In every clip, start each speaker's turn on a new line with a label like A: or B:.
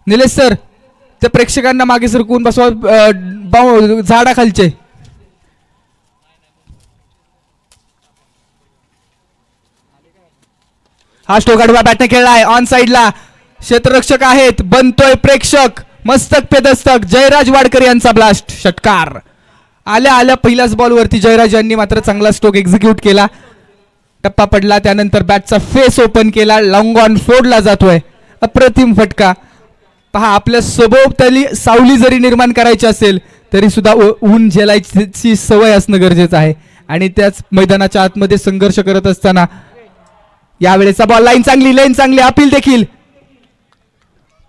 A: Nilesh sir त्या प्रेक्षकांना मागे सरकवून बसवा झाडाखालचे. हा स्ट्रोक आडवा बॅटने खेळलाय ऑन साइडला. क्षेत्ररक्षक आहेत, बनतोय प्रेक्षक. मस्तक पे दस्तक जयराज वाडकर यांचा ब्लास्ट षटकार. आल्या आल्या पहिल्याच बॉलवरती जयराज यांनी मात्र चांगला स्ट्रोक एक्झिक्यूट केला. टप्पा पडला, त्यानंतर बॅटचा फेस ओपन केला, लॉंग ऑन फोडला जातोय. अप्रतिम फटका. पहा, आपल्या सभोवताली सावली जरी निर्माण करायची असेल तरी सुद्धा ऊन झेलायची सवय असणं गरजेचं आहे. आणि त्याच मैदानाच्या आतमध्ये संघर्ष करत असताना यावेळेचा बॉल लेन चांगली अपील देखील,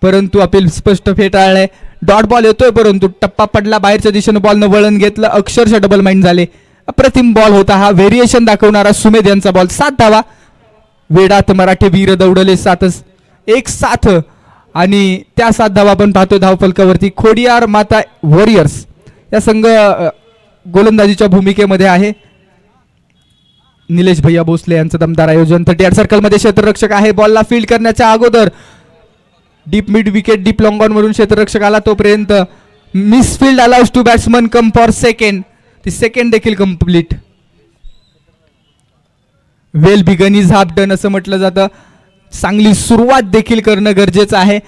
A: परंतु अपील स्पष्ट फेटाळलंय. डॉट बॉल येतोय परंतु टप्पा पडला, बाहेरच्या दिशेने बॉलनं वळण घेतलं, अक्षरशः डबल माइंड झाले. अप्रतिम बॉल होता हा. व्हेरिएशन दाखवणारा सुमेध यांचा बॉल. 7 धावा. वेडात मराठे वीर दौडले 7 आणि त्या 7 धावा आपण पाहतो धावफलकावरती. खोडियार माता वॉरियर्स या संघ गोलंदाजीच्या भूमिकेमध्ये आहे. निलेश भैया भोसले यांचं दमदार आयोजन. 38 सर्कलमध्ये क्षेत्ररक्षक आहे. बॉलला फील्ड करण्याच्या अगोदर deep mid wicket, deep long on वरून क्षेत्ररक्षक आला तोपर्यंत misfield allows to batsman come for second. ती सेकंड देखील complete. Well begun is half done असं म्हटलं जातं. चांगली सुरुवात देखील करणं गरजेचं आहे.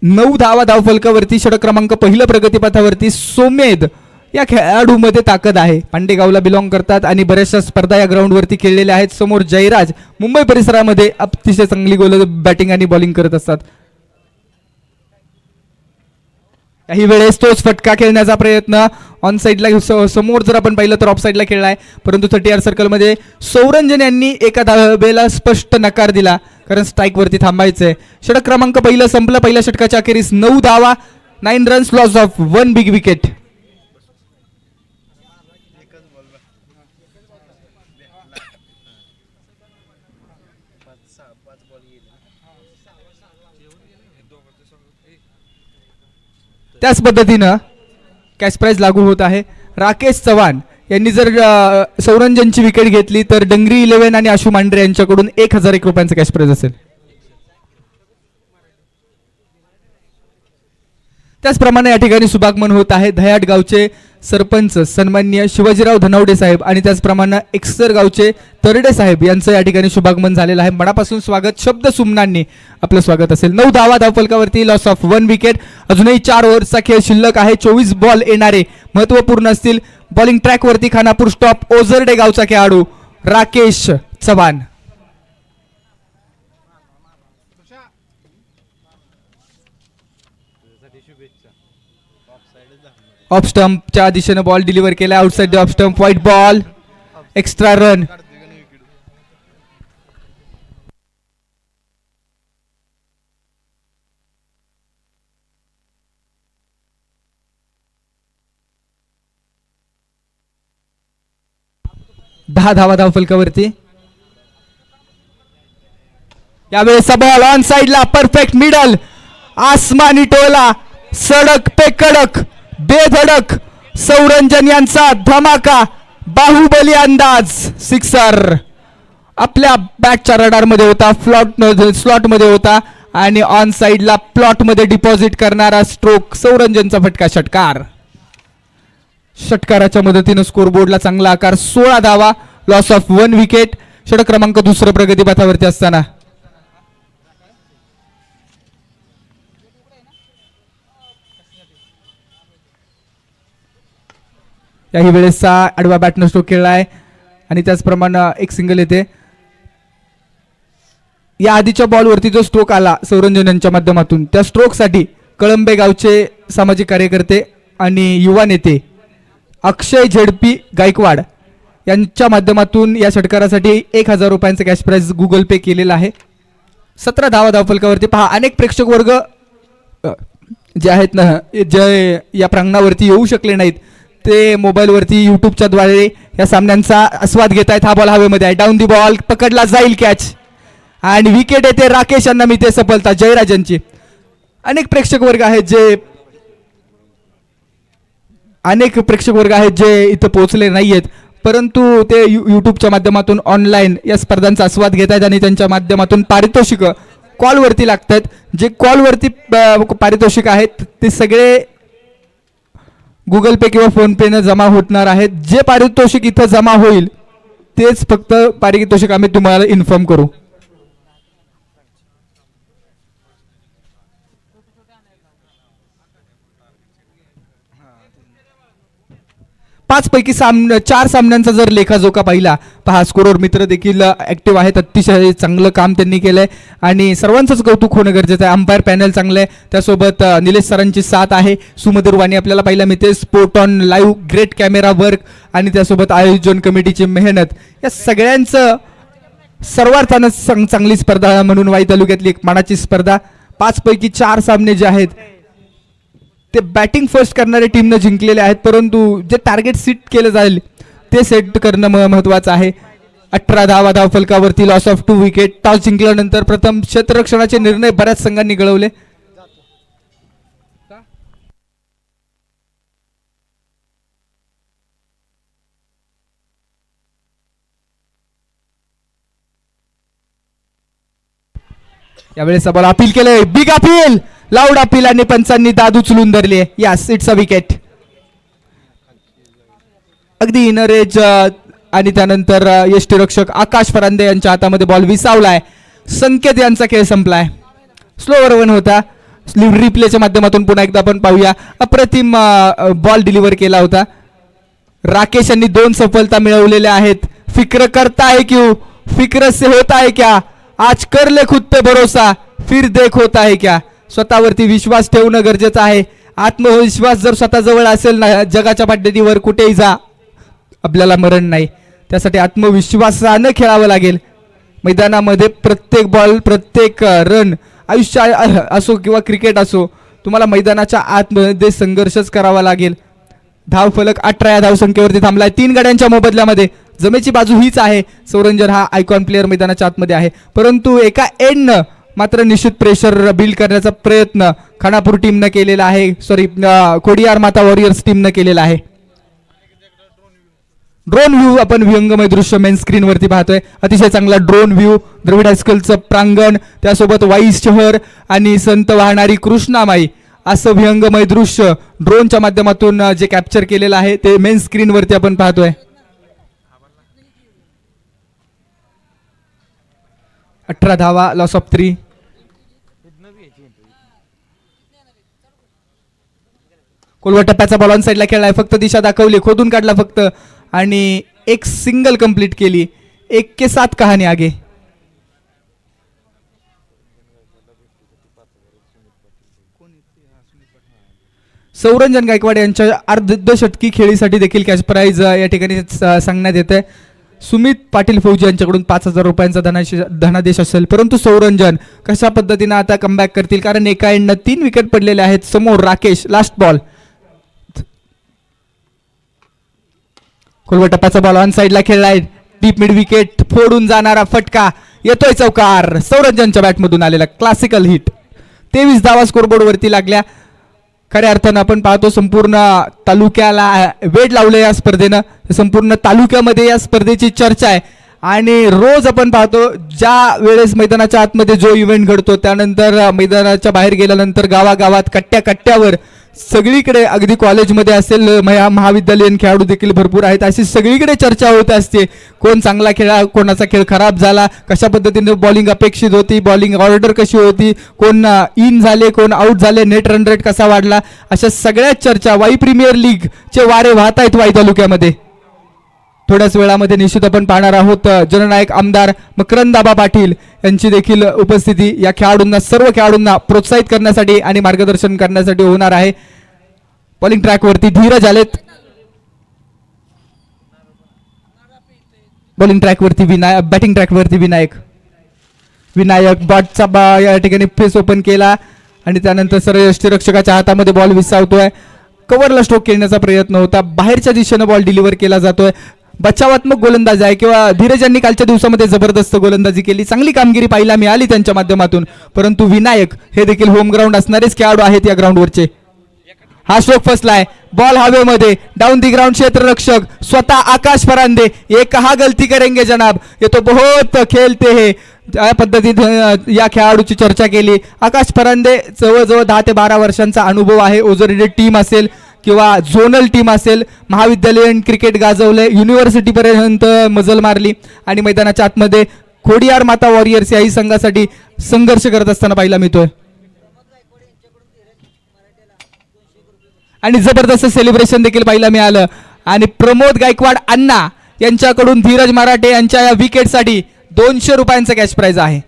A: 9 धावा धावफलकावरती. षटक क्रमांक पहिलं प्रगतीपथावरती. सोमेद या खेळाडूमध्ये ताकद आहे. पांडेगावला बिलॉंग करतात आणि बऱ्याचशा स्पर्धा या ग्राउंडवरती खेळलेल्या आहेत. समोर जयराज मुंबई परिसरामध्ये अतिशय चांगली बॅटिंग आणि बॉलिंग करत असतात. काही वेळेस तोच फटका खेळण्याचा प्रयत्न ऑन साइडला समोर जर आपण पाहिलं तर ऑफ साइडला खेळलाय, परंतु 38 सर्कलमध्ये सौरंजन यांनी एका धावेला स्पष्ट नकार दिला कारण स्ट्राईक वरती थांबायचंय. षटक क्रमांक पहिलं संपलं. पहिल्या षटकाच्या अखेरीस 9 धावा, 9 runs, loss of 1 big wicket. त्याच पद्धतीनं कॅश प्राइज लागू होत आहे. राकेश चव्हाण यांनी जर सौरंजनची विकेट घेतली तर डंगरी 11 आणि आशु मांढरे यांच्याकडून 1001 रुपयांचं कॅश प्राइज असेल. त्याचप्रमाणे या ठिकाणी शुभागमन होत आहे. दह्याट गावचे सरपंच सन्माननीय शिवाजीराव धनावडे साहेब आणि त्याचप्रमाणे एक्सर गावचे तरडे साहेब यांचं या ठिकाणी शुभागमन झालेलं आहे. मनापासून स्वागत. शब्द सुमनांनी आपलं स्वागत असेल. 9 धावा धावफलकावरती, लॉस ऑफ 1 विकेट. अजूनही 4 ओव्हरचा खेळ शिल्लक आहे. 24 बॉल येणारे महत्वपूर्ण असतील. बॉलिंग ट्रॅकवरती खानापूर स्टॉप ओझरडे गावचा खेळाडू राकेश चव्हाण. ऑफ स्टंपच्या दिशेने बॉल डिलिव्हर केला. Outside the off stump, white ball, extra run. दहा धावा धावफलकावरती. यावेळेचा बॉल ऑन साइडला, परफेक्ट मिडल, आसमानी टोला, सडक पे कडक, बेधडक सौरंजन यांचा धमाका, बाहुबली अंदाज. सिक्सर आपल्या बॅटच्या रडार मध्ये होता, स्लॉट मध्ये होता आणि ऑन साइडला प्लॉट मध्ये डिपॉझिट करणारा स्ट्रोक. सौरंजनचा फटका. षटकार. षटकाराच्या मदतीने स्कोरबोर्डला चांगला आकार. 16 धावा, लॉस ऑफ 1 विकेट. षटक क्रमांक 2 प्रगतीपथावरती असताना याही वेळेचा आडवा बॅटनं स्ट्रोक खेळलाय आणि त्याचप्रमाणे एक सिंगल येते. या आधीच्या बॉलवरती जो स्ट्रोक आला सौरंजन यांच्या माध्यमातून, त्या स्ट्रोकसाठी कळंबे गावचे सामाजिक कार्यकर्ते आणि युवा नेते अक्षय झेडपी गायकवाड यांच्या माध्यमातून या षटकारासाठी 1000 रुपयांचं कॅश प्राइज गुगल पे केलेलं आहे. 17 धावा धावफलकावरती. पहा, अनेक प्रेक्षक वर्ग जे आहेत ना, जे या प्रांगणावरती येऊ शकले नाहीत ते मोबाईलवरती युट्यूबच्या द्वारे या सामन्यांचा आस्वाद घेत आहेत. हा बॉल हवेमध्ये आहे. डाऊन दी बॉल, पकडला जाईल कॅच आणि विकेट येते. राकेश यांना मिळते सफलता. जयराजांची. अनेक प्रेक्षक वर्ग आहेत जे इथं पोहोचले नाहीयेत, परंतु ते युट्यूबच्या माध्यमातून ऑनलाईन या स्पर्धांचा आस्वाद घेत आहेत आणि त्यांच्या माध्यमातून पारितोषिक कॉलवरती लागतात. जे कॉलवरती पारितोषिक आहेत ते सगळे गुगल पे किंवा फोन पेनं जमा होणार आहेत. जे पारितोषिक इथं जमा होईल तेच फक्त पारितोषिक आम्ही तुम्हाला इन्फॉर्म करू. 5 पैकी 4 सामन्यांचा जर लेखाजोखा पाहिला पहा, स्कोरर मित्र देखील ऍक्टिव्ह आहेत. अतिशय चांगलं काम त्यांनी केलंय आणि सर्वांचंच कौतुक होणं गरजेचं आहे. अंपायर पॅनल चांगलं आहे. त्यासोबत निलेश सरांची साथ आहे. सुमधुर वाणी आपल्याला पाहायला मिळते. Sport on live, great camera work आणि त्यासोबत आयोजन कमिटीची मेहनत, या सगळ्यांचं सर्वार्थानं चांगली स्पर्धा म्हणून वाई तालुक्यातली एक मानाची स्पर्धा. 5 पैकी 4 सामने जे आहेत ते बॅटिंग फर्स्ट करणाऱ्या टीमनं जिंकलेले आहेत, परंतु जे टार्गेट सेट केलं जाईल ते सेट करणं महत्त्वाचं आहे. 18 धावा धावफलकावरती, लॉस ऑफ 2 विकेट. टॉस जिंकल्यानंतर प्रथम क्षेत्ररक्षणाचे निर्णय बऱ्याच संघांनी गळवले. यावेळेस बॉल अपील केलंय, बिग अपील, लाऊड अपील आणि पंचांनी दाद उचलून धरली आहे. यास, इट्स अ विकेट. अगदी इनर एज आणि त्यानंतर यष्टीरक्षक आकाश फरांदे यांच्या हातामध्ये बॉल विसावलाय. संकेत यांचा खेळ संपलाय. स्लोवर वन होता. रिप्लेच्या माध्यमातून पुन्हा एकदा आपण पाहूया. अप्रतिम बॉल डिलिव्हर केला होता. राकेश यांनी 2 सफलता मिळवलेल्या आहेत. फिक्र करता है क्यों, फिक्र से होता है क्या, आज कर ले खुद पे भरोसा, फिर देख होता है क्या. स्वतःवरती विश्वास ठेवणं गरजेचं आहे. आत्मविश्वास जर स्वतःजवळ असेल ना, जगाच्या पाठीवर कुठेही जा, आपल्याला मरण नाही. त्यासाठी आत्मविश्वासानं खेळावं लागेल. मैदानामध्ये प्रत्येक बॉल, प्रत्येक रन, आयुष्य असो किंवा क्रिकेट असो, तुम्हाला मैदानाच्या आतमध्ये संघर्षच करावा लागेल. धावफलक 18 या धावसंख्येवरती थांबलाय. 3 गड्यांच्या मोबदल्यामध्ये. जमेची बाजू हीच आहे. सौरंजन हा आयकॉन प्लेअर मैदानाच्या आतमध्ये आहे, परंतु एका एंडनं मात्र निश्चित प्रेशर बिल्ड करण्याचा प्रयत्न खानापूर टीमनं केलेला आहे. कोडियार माता वॉरियर्स टीमनं केलेला आहे. ड्रोन व्ह्यू आपण विहंगमय दृश्य मेन स्क्रीनवरती पाहतोय. अतिशय चांगला ड्रोन व्ह्यू. द्रविड हायस्कूलचं प्रांगण, त्यासोबत वाईस शहर आणि संत वाहणारी कृष्णामाई, असं विहंगमय दृश्य ड्रोनच्या माध्यमातून जे कॅप्चर केलेलं आहे ते मेन स्क्रीनवरती आपण पाहतोय. 18 धावा, लॉस ऑफ 3. कोलवा टप्प्याचा बॉल ऑन साईडला खेळलाय. फक्त दिशा दाखवली, खोदून काढला फक्त आणि एक सिंगल कंप्लीट केली. 1 के 7 कहाणी आगे. सौरंजन गायकवाड यांच्या अर्धशतकी खेळीसाठी देखील कॅश प्राइज या ठिकाणी सांगण्यात येते. सुमित पाटील फौजी यांच्याकडून 5,000 रुपयांचा धनादेश असेल, परंतु सौरंजन कशा पद्धतीने आता कमबॅक करतील, कारण एका एंडनं 3 विकेट पडलेले आहेत. समोर राकेश, लास्ट बॉल. खोलवा टप्प्याचा बॉल ऑन साईडला खेळलाय. डीप मिड विकेट, फोडून जाणारा फटका, येतोय चौकार. सौरंजनच्या बॅटमधून आलेला क्लासिकल हिट. 23 धावा स्कोरबोर्ड वरती लागल्या. खऱ्या अर्थानं आपण पाहतो संपूर्ण तालुक्याला वेळ लावलं या स्पर्धेनं. संपूर्ण तालुक्यामध्ये या स्पर्धेची चर्चा आहे आणि रोज आपण पाहतो ज्या वेळेस मैदानाच्या आतमध्ये जो इव्हेंट घडतो, त्यानंतर मैदानाच्या बाहेर गेल्यानंतर गावागावात, कट्ट्यावर सगळीकडे, अगदी कॉलेजमध्ये असेल, महाविद्यालयीन खेळाडू देखील भरपूर आहेत, अशी सगळीकडे चर्चा होत असते. कोण चांगला खेळा, कोणाचा खेळ खराब झाला, कशा पद्धतीने बॉलिंग अपेक्षित होती, बॉलिंग ऑर्डर कशी होती, कोण इन झाले, कोण आउट झाले, नेट रन रेट कसा वाढला, अशा सगळ्याच चर्चा वाई प्रीमियर लीगचे वारे वाहत आहेत वाई तालुक्यामध्ये. थोड्याच वेळामध्ये निश्चित आपण पाहणार आहोत जननायक आमदार मकरंदाबा पाटील यांची देखील उपस्थिती या खेळाडूंना, सर्व खेळाडूंना प्रोत्साहित करण्यासाठी आणि मार्गदर्शन करण्यासाठी होणार आहे. बॉलिंग ट्रॅकवरती धीरज आलेत. बॉलिंग ट्रॅकवरती विनायक, बॅटिंग ट्रॅकवरती विनायक बॉटचा या ठिकाणी फेस ओपन केला आणि त्यानंतर सरळ यष्टीरक्षकाच्या हातामध्ये बॉल विसावतोय. कव्हरला स्ट्रोक खेळण्याचा प्रयत्न होता, बाहेरच्या दिशेने बॉल डिलिव्हर केला जातोय. बचावात्मक गोलंदाज आहे किंवा धीरज यांनी कालच्या दिवसामध्ये जबरदस्त गोलंदाजी केली, चांगली कामगिरी पाहायला मिळाली त्यांच्या माध्यमातून, परंतु विनायक हे देखील होम ग्राउंड असणारेच खेळाडू आहेत या ग्राउंडवरचे. हा स्ट्रोक फसलाय. बॉल हवेमध्ये, डाऊन दी ग्राउंड क्षेत्ररक्षक स्वतः आकाश फरांदे, ये कहा गलती करेंगे जनाब, ये तो बहुत खेलते हैं, ज्या पद्धतीने या खेळाडूची चर्चा केली. आकाश फरांदे जवळजवळ 10 ते 12 वर्षांचा अनुभव आहे. ओझर टीम असेल किंवा झोनल टीम असेल, महाविद्यालयीन क्रिकेट गाजवले, युनिव्हर्सिटीपर्यंत मजल मारली आणि मैदानाच्या आतमध्ये खोडियार माता वॉरियर्स याही संघासाठी संघर्ष करत असताना पाहायला मिळतोय. आणि जबरदस्त सेलिब्रेशन देखील पाहायला मिळालं. आणि प्रमोद गायकवाड अण्णा यांच्याकडून धीरज मराठे यांच्या या विकेटसाठी 200 रुपयांचं कॅश प्राइज आहे.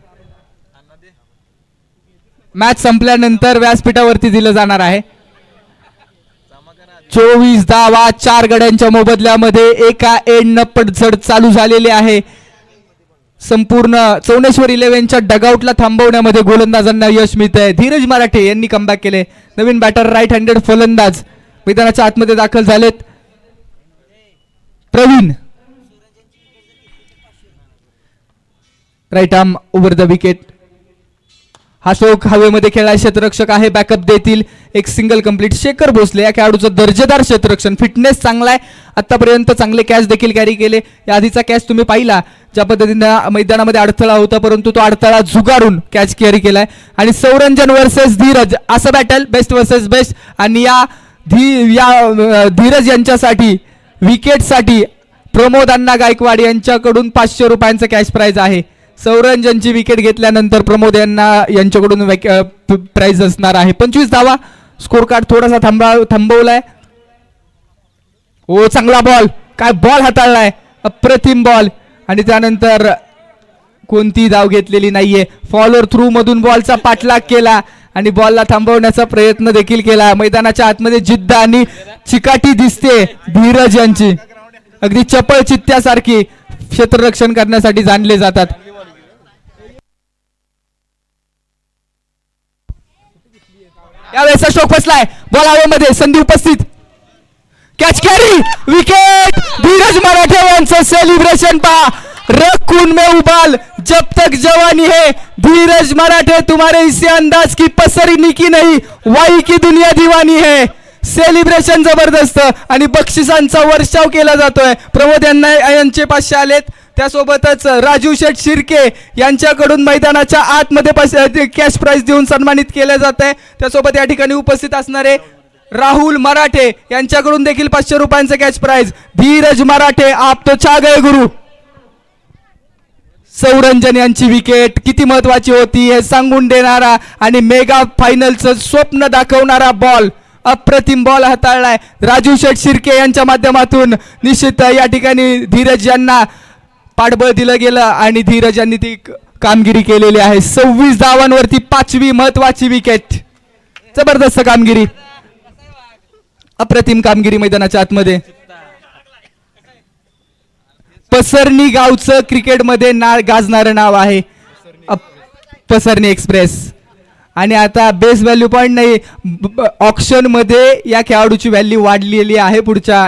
A: मॅच संपल्यानंतर व्यासपीठावरती दिलं जाणार आहे. 24 धावा 4 गड्यांच्या मोबदल्यामध्ये एका एंडनं पडझड चालू झालेली आहे. संपूर्ण चौनेश्वर 11च्या डगआउटला थांबवण्यामध्ये गोलंदाजांना यश मिळत आहे. धीरज मराठे यांनी कमबॅक केले. नवीन बॅटर राईट हँडेड फलंदाज मैदानाच्या आतमध्ये दाखल झालेत. Praveen right arm over the wicket. हा स्ट्रोक हवेमध्ये खेळणारे क्षेत्ररक्षक आहे. बॅकअप देतील. एक सिंगल कंप्लीट. शेखर भोसले या खेळाडूचं दर्जेदार क्षेत्ररक्षण, फिटनेस चांगला आहे. आतापर्यंत चांगले कॅच देखील कॅरी केले. या आधीचा कॅच तुम्ही पाहिला ज्या पद्धतीने मैदानामध्ये अडथळा होता, परंतु तो अडथळा झुगारून कॅच कॅरी केलाय. आणि सौरंजन वर्सेस धीरज असं बॅटल, बेस्ट वर्सेस बेस्ट. आणि या धीरज यांच्यासाठी विकेटसाठी प्रमोद अण्णा गायकवाड यांच्याकडून 500 रुपयांचं कॅश प्राइज आहे. सौरंजनची विकेट घेतल्यानंतर प्रमोद यांच्याकडून प्राइज असणार आहे. 25 धावा. स्कोर कार्ड थोडासा थांबवलाय. ओ चांगला बॉल, काय बॉल हाताळलाय, अप्रतिम बॉल. आणि त्यानंतर कोणती धाव घेतलेली नाहीये. फॉलोअर थ्रू मधून बॉलचा पाठलाग केला आणि बॉलला थांबवण्याचा प्रयत्न देखील केला. मैदानाच्या आतमध्ये जिद्द आणि चिकाटी दिसते धीरज यांची. अगदी चपळ चित्त्यासारखी क्षेत्ररक्षण करण्यासाठी जाणले जातात. यावेळेस स्ट्रोक फसलाय. बॉल हवेमध्ये, संधी उपस्थित. Catch carry, wicket. Dheeraj Marathe यांचं सेलिब्रेशन पहा. रखून में उबाल जब तक जवानी है. धीरज मराठे तुम्हारे इसे अंदाज की पसरनी की नहीं, वाई की दुनिया दीवानी है. सेलिब्रेशन जबरदस्त आणि बक्षिसांचा वर्षाव केला जातोय. प्रमोद यांचे 500 आलेत. त्यासोबतच राजू शेठ शिर्के यांच्याकडून मैदानाच्या आतमध्ये कॅश प्राइज देऊन सन्मानित केले जात आहे. त्यासोबत या ठिकाणी उपस्थित असणारे राहुल मराठे यांच्याकडून देखील 500 रुपयांचं कॅश प्राइज. धीरज मराठे आप तो छा गए गुरु. सौरंजन यांची विकेट किती महत्वाची होती हे सांगून देणारा आणि मेगा फायनलचं स्वप्न दाखवणारा बॉल, अप्रतिम बॉल हाताळलाय राजू शेठ शिर्के यांच्या माध्यमातून. निश्चित या ठिकाणी धीरज यांना पाठबळ दिलं गेलं आणि धीरज यांनी ती कामगिरी केलेली आहे. 26 धावांवरती 5वी महत्वाची विकेट. जबरदस्त कामगिरी, अप्रतिम कामगिरी मैदानाच्या आतमध्ये. पसरणी गावचं क्रिकेटमध्ये गाजणारं नाव आहे पसरणी एक्सप्रेस. आणि आता बेस व्हॅल्यू पॉईंट नाही, ऑक्शन मध्ये या खेळाडूची व्हॅल्यू वाढलेली आहे पुढच्या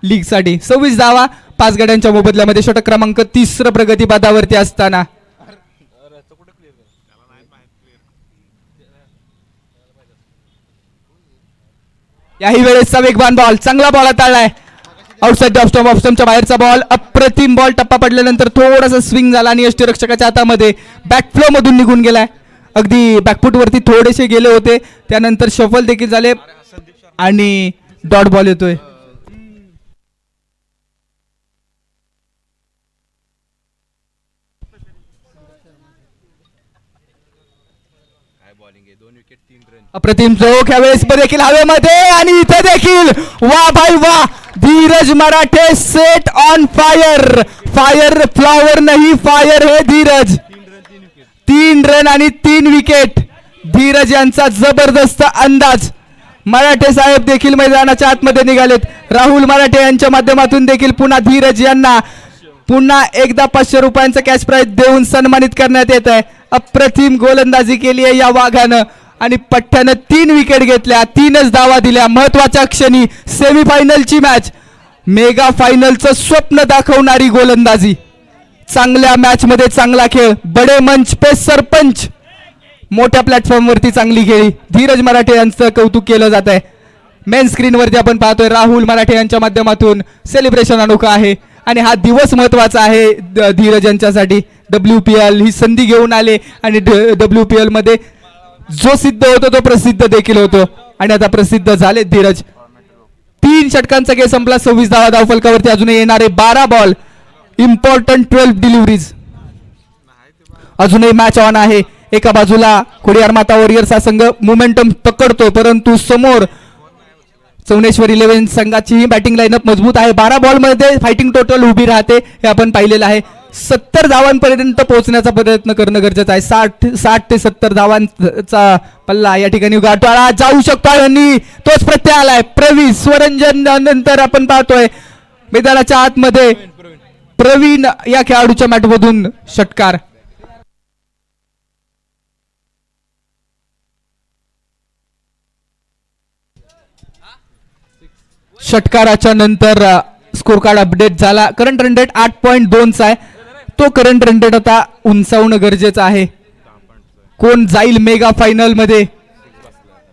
A: लीग साठी. 26 धावा 5 गड्यांच्या मोबदल्यामध्ये. षटक क्रमांक 3 प्रगतीपथावरती असताना याही वेळेसचा वेगवान बॉल, चांगला बॉल हाताळलाय. आउटसाइड ऑफ स्टंप, ऑफ स्टंपच्या बाहेरचा बॉल. अप्रतिम बॉल. टप्पा पडल्यानंतर थोडासा स्विंग झाला आणि यष्टीरक्षकाच्या हातामध्ये बॅकफ्लो मधून निघून गेलाय. अगदी बॅकफुट वरती थोडेसे गेले होते, त्यानंतर शफल देखील झाले आणि डॉट बॉल येतोय. अप्रतिम स्ट्रोक यावेळेस देखील हवेमध्ये आणि इथे देखील वा भाई वा. Dheeraj Marathe set on fire. Fire flower नाही, फायर है धीरज. 3 रन आणि 3 विकेट. धीरज यांचा जबरदस्त अंदाज. मराठे साहेब देखील मैदानाच्या आतमध्ये निघालेत. राहुल मराठे यांच्या माध्यमातून देखील पुन्हा धीरज यांना पुन्हा एकदा 500 रुपयांचं कॅश प्राइज देऊन सन्मानित करण्यात येत आहे. अप्रतिम गोलंदाजी केली आहे या वाघानं आणि पठ्ठ्यानं 3 विकेट घेतल्या, 3च धावा दिल्या. महत्वाच्या क्षणी सेमीफायनलची मॅच, मेगा फायनलचं स्वप्न दाखवणारी गोलंदाजी. चांगल्या मॅच मध्ये चांगला खेळ. बडे मंच पे सरपंच, मोठ्या प्लॅटफॉर्मवरती चांगली खेळी. धीरज मराठे यांचं कौतुक केलं जात आहे. मेन स्क्रीनवरती आपण पाहतोय राहुल मराठे यांच्या माध्यमातून सेलिब्रेशन अनोखं आहे आणि हा दिवस महत्वाचा आहे धीरज यांच्यासाठी. WPL ही संधी घेऊन आले आणि WPL मध्ये जो सिद्ध होतो तो प्रसिद्ध देखील होतो आणि आता प्रसिद्ध झाले धीरज. 3 षटकांचा खेळ संपला. 26 धावा धावफलकावरती. अजूनही येणारे 12 बॉल. Important 12 deliveries. अजूनही मॅच ऑन आहे. एका बाजूला खोडियार माता वॉरियर्स हा संघ मोमेंटम पकडतो, परंतु समोर चौनेश्वर 11 संघाची ही बॅटिंग लाईनअप मजबूत आहे. 12 बॉलमध्ये फायटिंग टोटल उभी राहते हे आपण पाहिलेलं आहे. 70 धावांपर्यंत पोहोचण्याचा प्रयत्न करणं गरजेचं आहे. 60 ते 70 धावांचा पल्ला या ठिकाणी गाठला जाऊ शकतो आणि तोच प्रत्यय आलाय. प्रवीण स्वरंजन नंतर आपण पाहतोय मैदानाच्या आतमध्ये प्रवीण या खेळाडूच्या मॅटमधून षटकार. षटकाराच्या नंतर स्कोर कार्ड अपडेट झाला. करंट रन रेट 8.2 चा आहे. तो करंट रन रेट आता उंचावणं गरजेचं आहे. कोण जाईल मेगा फायनल मध्ये.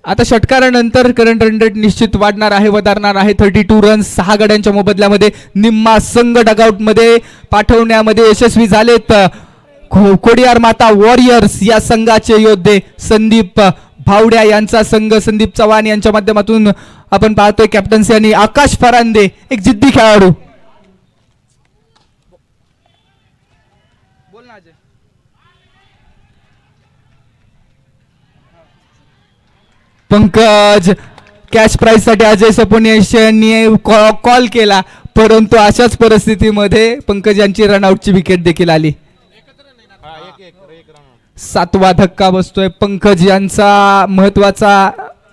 A: आता षटकारानंतर करंट रन रेट निश्चित वाढणार आहे, वधारणार आहे. 32 रन्स 6 गड्यांच्या मोबदल्यामध्ये निम्मा संघ डगआउट मध्ये पाठवण्यामध्ये यशस्वी झालेत. खोडियार माता वॉरियर्स या संघाचे योद्धे संदीप भावड्या यांचा संघ. संदीप चव्हाण यांच्या माध्यमातून आपण पाहतोय कॅप्टन्सी आणि आकाश फरांदे एक जिद्दी खेळाडू. पंकज कॅश प्राइज साठी अजय सपोनियश यांनी कॉल केला, परंतु अशाच परिस्थितीमध्ये पंकज यांची रनआउटची विकेट देखील आली. 7वा धक्का बसतोय. पंकज यांचा महत्वाचा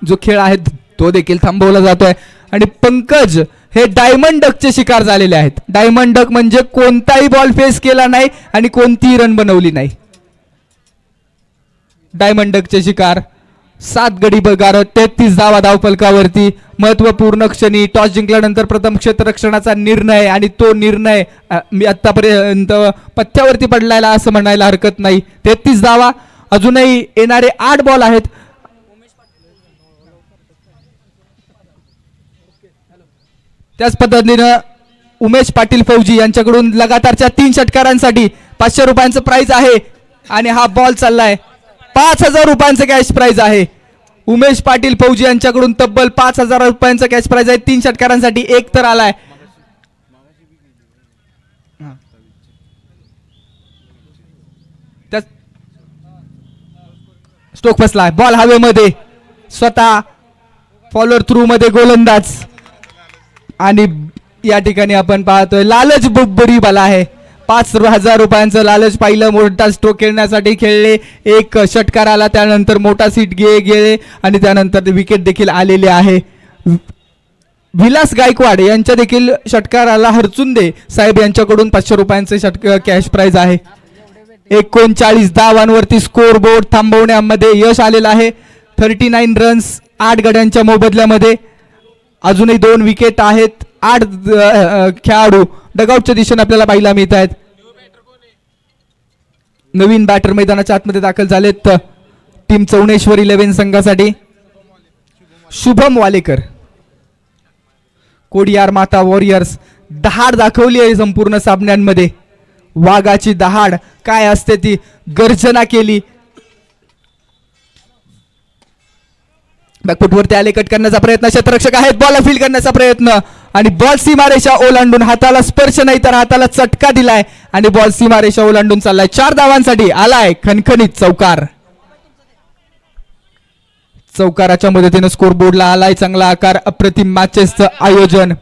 A: जो खेळ आहे तो देखील थांबवला जातोय आणि पंकज हे डायमंड डकचे शिकार झालेले आहेत. डायमंड डक म्हणजे कोणताही बॉल फेस केला नाही आणि कोणतीही रन बनवली नाही. डायमंड डकचे शिकार. 7 गडी बगार 33 धावा धावफलकावरती. महत्वपूर्ण क्षणी टॉस जिंकल्यानंतर प्रथम क्षेत्ररक्षणाचा निर्णय आणि तो निर्णय मी आतापर्यंत पथ्यावरती पडलायला असं म्हणायला हरकत नाही. 33 धावा. अजूनही येणारे 8 बॉल आहेत. त्याच पद्धतीनं उमेश पाटील फौजी यांच्याकडून लगातारच्या 3 षटकारांसाठी 500 रुपयांचं प्राइज आहे आणि हा बॉल चाललाय. 5000 रुपयांचं कॅश प्राइज आहे. उमेश पाटील फौजी यांच्याकडून तब्बल 5000 रुपयांचं कॅश प्राइज आहे 3 षटकारांसाठी. एक तर आलाय. स्ट्रोक फसलाय. बॉल हवेमध्ये. स्वतः फॉलोअर थ्रू मध्ये गोलंदाज आणि या ठिकाणी आपण पाहतोय लालच बुबरी बाला आहे. 5000 रुपयांचं लालच पाहिलं. मोठा स्ट्रोक खेळण्यासाठी खेळले. एक षटकार आला, त्यानंतर मोठा सीट गेले आणि त्यानंतर विकेट देखील आलेले आहे. विलास गायकवाड यांच्या देखील षटकाराला हरचुंदे साहेब यांच्याकडून 500 रुपयांचे कॅश प्राइज आहे. 39 धावांवरती स्कोर बोर्ड थांबवण्यामध्ये यश आलेलं आहे. 39 रन्स 8 गड्यांच्या मोबदल्यामध्ये. अजूनही 2 विकेट आहेत. 8 खेळाडू डगआउटच्या दिशेने आपल्याला पाहायला मिळत आहेत. नवीन बॅटर मैदानाच्या आतमध्ये दाखल झालेत टीम चौनेश्वर 11 संघासाठी. शुभम वालेकर. कोडियार माता वॉरियर्स दहाड दाखवली आहे संपूर्ण सामन्यांमध्ये. वाघाची दहाड काय असते ती गर्जना केली. बॅकफुटवरती आले. कट करण्याचा प्रयत्न. क्षेत्ररक्षक आहेत. बॉल फील्ड करण्याचा प्रयत्न आणि बॉल सीमारेषा ओलांडून हाताला स्पर्श नाही तर हाताला चटका दिलाय आणि बॉल सीमारेषा ओलांडून चाललाय. 4 धावांसाठी आलाय खणखणीत चौकार. चौकाराच्या मदतीने स्कोर बोर्डला आलाय चांगला आकार. अप्रतिम मॅचेसचं आयोजन.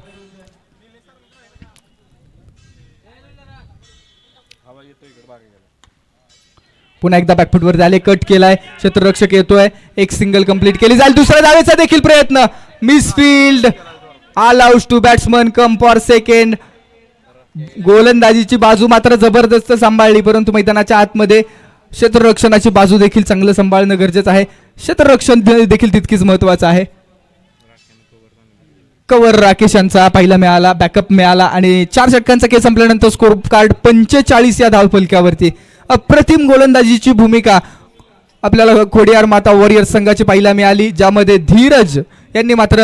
A: पुन्हा एकदा बॅकफुटवर झाले. कट केलाय. क्षेत्ररक्षक येतोय. एक सिंगल कंप्लीट केली जाईल. दुसऱ्या धावेचा देखील प्रयत्न. Misfield. All out two batsman come for second. गोलंदाजीची बाजू मात्र जबरदस्त सांभाळली, परंतु मैदानाच्या आतमध्ये क्षेत्ररक्षणाची बाजू देखील चांगलं सांभाळणं गरजेचं आहे. क्षेत्ररक्षण देखील तितकीच महत्वाचं आहे. कव्हर राकेश यांचा पहिला मिळाला. बॅकअप मिळाला आणि 4 षटकांचा खेळ संपल्यानंतर स्कोर कार्ड 45 या धावफलकावरती. अप्रतिम गोलंदाजीची भूमिका आपल्याला खोडियार माता वॉरियर्स संघाची पाहायला मिळाली, ज्यामध्ये धीरज यांनी मात्र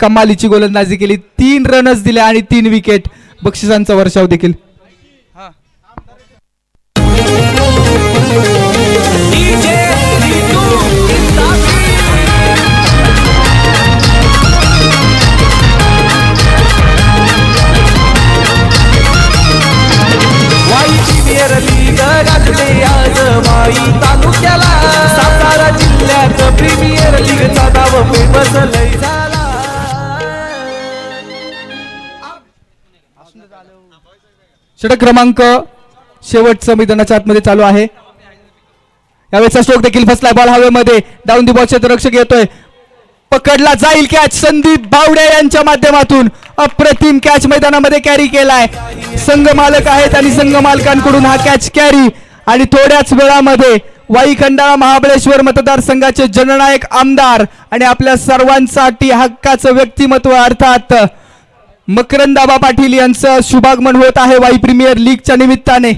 A: कमालीची गोलंदाजी केली. 3 रनच दिल्या आणि 3 विकेट. बक्षिसांचा वर्षाव देखील.
B: तालुक्याला सातारा जिल्ह्यात प्रीमियर लीगचा नाव फेमस लय झाला.
A: षटक क्रमांक शेवटचं मैदानाच्या आतमध्ये चालू आहे. यावेळेचा स्ट्रोक देखील फसलाय. बॉल हवेमध्ये डाऊन दी बॉल क्षेत्ररक्षक येतोय. पकडला जाईल कॅच. संदीप बावडे यांच्या माध्यमातून अप्रतिम कॅच मैदानामध्ये कॅरी केलाय. संघ मालक आहेत आणि संघ मालकांकडून हा कॅच कॅरी आणि थोड्याच वेळामध्ये वाई खंडाळा महाबळेश्वर मतदारसंघाचे जननायक आमदार आणि आपल्या सर्वांसाठी हक्काचं व्यक्तिमत्व अर्थात मकरंदाबा पाटील यांचं शुभागमन होत आहे वाई प्रीमियर लीगच्या निमित्ताने.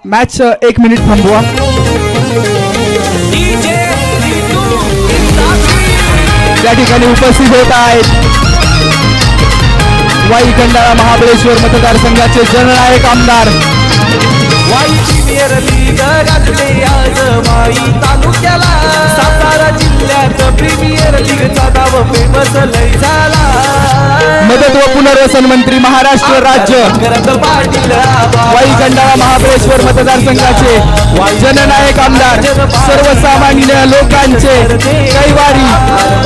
A: मॅच 1 मिनिट थांबवा. त्या ठिकाणी उपस्थित होत आहेत वाई खंडाळा महाबळेश्वर मतदारसंघाचे जननायक आमदार.
B: वाई प्रीमियर लीग गाजले आज वाई तालुक्याला सातारा जिल्ह्यात प्रीमियर लीगचा नाव फेमस लय झाला.
A: मदत व पुनर्वसन मंत्री महाराष्ट्र राज्य वाई खंडाळा महाबळेश्वर मतदारसंघाचे जननायक आमदार सर्वसामान्य लोकांचे कैवारी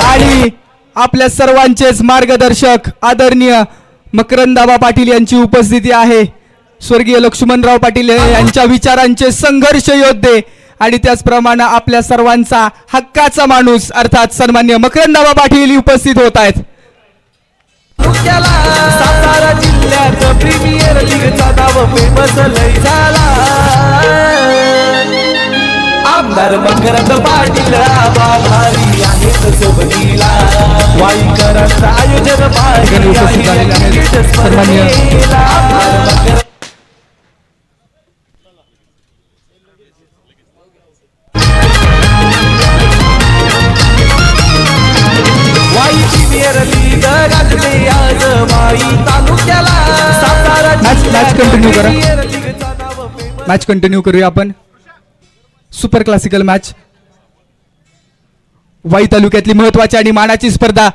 A: आणि आपल्या सर्वांचेच मार्गदर्शक आदरणीय मकरंदाबा पाटील यांची उपस्थिती आहे. स्वर्गीय लक्ष्मणराव पाटील यांच्या विचारांचे संघर्ष योद्धे आणि त्याचप्रमाणे आपल्या सर्वांचा हक्काचा माणूस अर्थात सन्मान्य मकरंदाबा पाटील उपस्थित होत आहेत.
B: सातारा जिल्ह्यात प्रीमियर लीगचा नाव फेमस लय झाला. आमदार मकरंद पाटील आभारी आहेत सोबतीला. वाईकरांचं आयोजन
A: उपस्थित झालेले आहेत सन्मान्य मॅच कंटिन्यू करूया आपण. सुपर क्लासिकल मॅच वाई तालुक्यातली महत्वाची आणि मानाची स्पर्धा.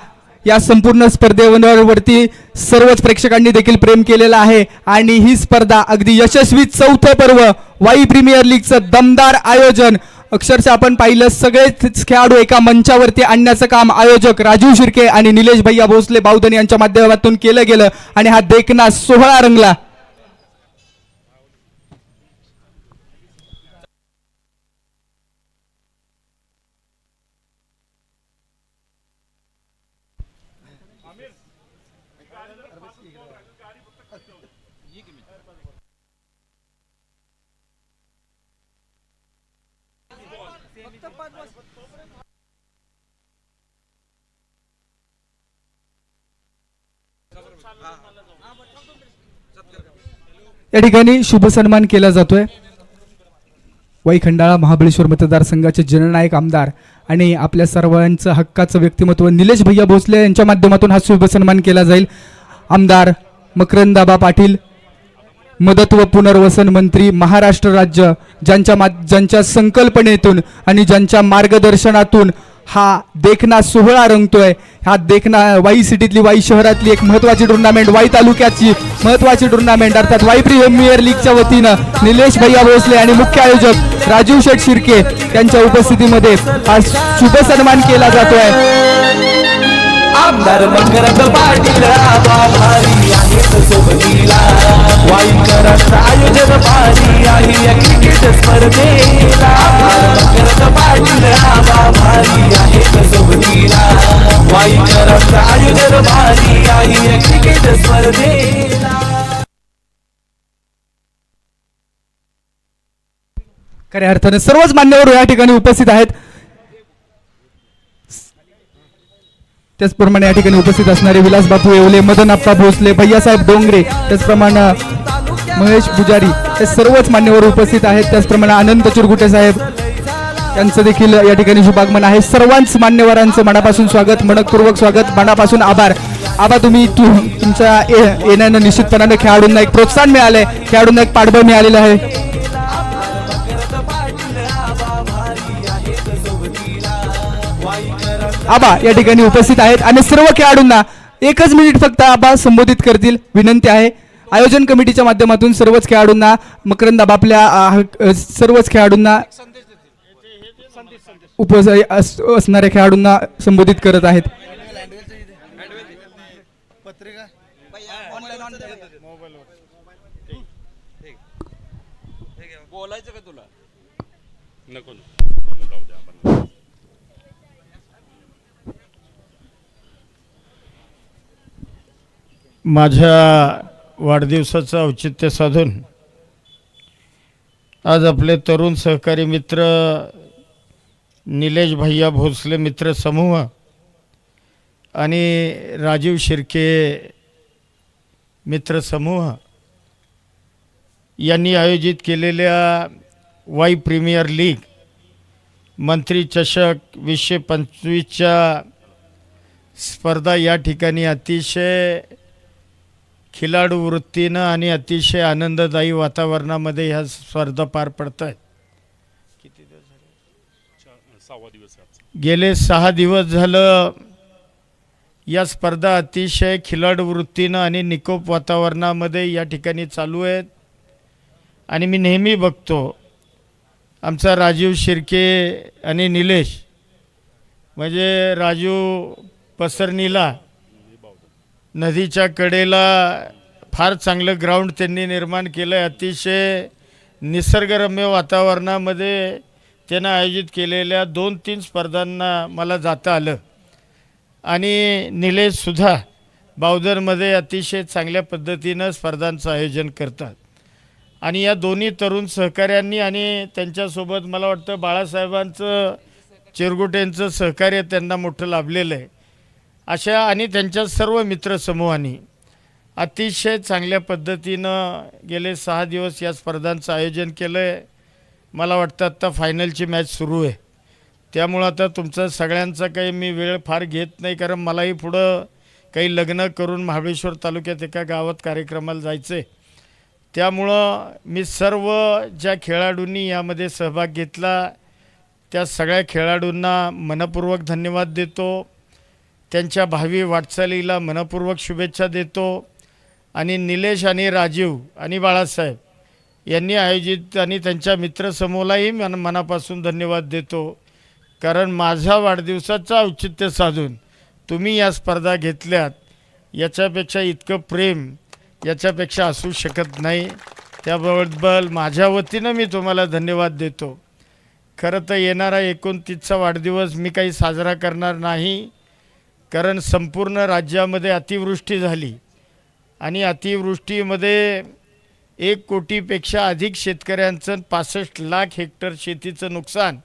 A: या संपूर्ण स्पर्धेवरती सर्वच प्रेक्षकांनी देखील प्रेम केलेलं आहे आणि ही स्पर्धा अगदी यशस्वी चौथं पर्व वाई प्रीमियर लीगचं दमदार आयोजन. अक्षरशः आपण पाहिलं सगळेच खेळाडू एका मंचावरती आणण्याचं काम आयोजक राजीव शिर्के आणि निलेश भैया भोसले बावधन यांच्या माध्यमातून केलं गेलं आणि हा देखना सोहळा रंगला. या ठिकाणी शुभ सन्मान केला जातोय वाई खंडाळा महाबळेश्वर मतदारसंघाचे जननायक आमदार आणि आपल्या सर्वांचं हक्काचं व्यक्तिमत्व निलेश भैया भोसले यांच्या माध्यमातून हा शुभ सन्मान केला जाईल. आमदार मकरंदाबा पाटील मदत व पुनर्वसन मंत्री महाराष्ट्र राज्य ज्यांच्या संकल्पनेतून आणि ज्यांच्या मार्गदर्शनातून हा देखना सोहळा रंगतोय. हा देखना वाई सिटीतली वाई शहरातली एक महत्वाची टुर्नामेंट वाई तालुक्याची महत्वाची टुर्नामेंट अर्थात वाई प्रीमियर लीगच्या वतीनं निलेश भैया भोसले आणि मुख्य आयोजक राजीव शेठ शिर्के यांच्या उपस्थितीमध्ये हा शुभ सन्मान केला जातोय.
B: आमदार मकरंद पाटील आभारी आहेत सोबतीला. वाईकरांचं आयोजन भारी आहे या क्रिकेट स्पर्धेला. मकरंद पाटील आभारी आहेत सोबतीला. वाईकरांचं आयोजन भारी आहे या क्रिकेट स्पर्धेला.
A: खऱ्या अर्थाने सर्वच मान्यवर या ठिकाणी उपस्थित आहेत. त्याचप्रमाणे या ठिकाणी उपस्थित असणारे विलास बापू येवले, मदन आप्पा भोसले, भैयासाहेब डोंगरे, त्याचप्रमाणे महेश पुजारी हे सर्वच मान्यवर उपस्थित आहेत. त्याचप्रमाणे अनंत चिरगुटे साहेब यांचं देखील या ठिकाणी शुभागमन आहे. सर्वांच मान्यवरांचं मनापासून स्वागत, मनपूर्वक स्वागत, मनापासून आभार. आबा तुम्ही तुमच्या येण्यानं निश्चितपणाने खेळाडूंना एक प्रोत्साहन मिळालंय, खेळाडूंना एक पाठबळ मिळालेलं आहे. आबा या ठिकाणी उपस्थित आहेत आणि सर्व खेळाडूंना एकच मिनिट फक्त आबा संबोधित करतील, विनंती आहे. आयोजन कमिटीच्या माध्यमातून सर्वच खेळाडूंना मकरंद आबा आपल्या सर्वच खेळाडूंना असणाऱ्या खेळाडूंना संबोधित करत आहेत.
C: बोलायचं का तुला नको
D: माझ्या वाढदिवसाचं औचित्य साधून आज आपले तरुण सहकारी मित्र निलेश भैया भोसले मित्र समूह आणि राजीव शिर्के मित्र समूह यांनी आयोजित केलेल्या वाई प्रीमियर लीग मंत्री चषक 2025च्या स्पर्धा या ठिकाणी अतिशय खिलाडू वृत्तीनं आणि अतिशय आनंददायी वातावरणामध्ये ह्या स्पर्धा पार पडत आहेत. किती दिवस झाले? गेले 6 दिवस झालं या स्पर्धा अतिशय खिलाडू वृत्तीनं आणि निकोप वातावरणामध्ये या ठिकाणी चालू आहेत. आणि मी नेहमी बघतो आमचा राजीव शिर्के आणि निलेश म्हणजे राजू पसरणीला नदीच्या कडेला फार चांगलं ग्राउंड त्यांनी निर्माण केलं आहे. अतिशय निसर्गरम्य वातावरणामध्ये त्यानं आयोजित केलेल्या 2-3 स्पर्धांना मला जाता आलं. आणि निलेशसुद्धा बावधनमध्ये अतिशय चांगल्या पद्धतीनं स्पर्धांचं आयोजन करतात. आणि या दोन्ही तरुण सहकाऱ्यांनी आणि त्यांच्यासोबत मला वाटतं बाळासाहेबांचं चिरगुटेंचं सहकार्य त्यांना मोठं लाभलेलं आहे. अशा आणि त्यांच्या सर्व मित्रसमूहांनी अतिशय चांगल्या पद्धतीनं गेले 6 दिवस या स्पर्धांचं आयोजन केलं आहे. मला वाटतं आत्ता फायनलची मॅच सुरू आहे. त्यामुळं आता तुमचा सगळ्यांचा काही मी वेळ फार घेत नाही, कारण मलाही पुढं काही लग्न करून महाबळेश्वर तालुक्यात एका गावात कार्यक्रमाला जायचं आहे. त्यामुळं मी सर्व ज्या खेळाडूंनी यामध्ये सहभाग घेतला त्या सगळ्या खेळाडूंना मनपूर्वक धन्यवाद देतो. त्यांच्या भावी वाटचालीला मनपूर्वक शुभेच्छा देतो. आणि निलेश आणि राजीव आणि बाळासाहेब यांनी आयोजित आणि त्यांच्या मित्रसमूहालाही मनापासून धन्यवाद देतो, कारण माझ्या वाढदिवसाचं औचित्य साधून तुम्ही या स्पर्धा घेतल्यात. याच्यापेक्षा इतकं प्रेम याच्यापेक्षा असू शकत नाही. त्याबद्दल माझ्या वतीनं मी तुम्हाला धन्यवाद देतो. खरं तर येणारा 29चा वाढदिवस मी काही साजरा करणार नाही, कारण संपूर्ण राज्यामध्ये अतिवृष्टी झाली आणि अतिवृष्टीमध्ये 1 कोटीपेक्षा अधिक शेतकऱ्यांचं 65 लाख हेक्टर शेतीचं नुकसान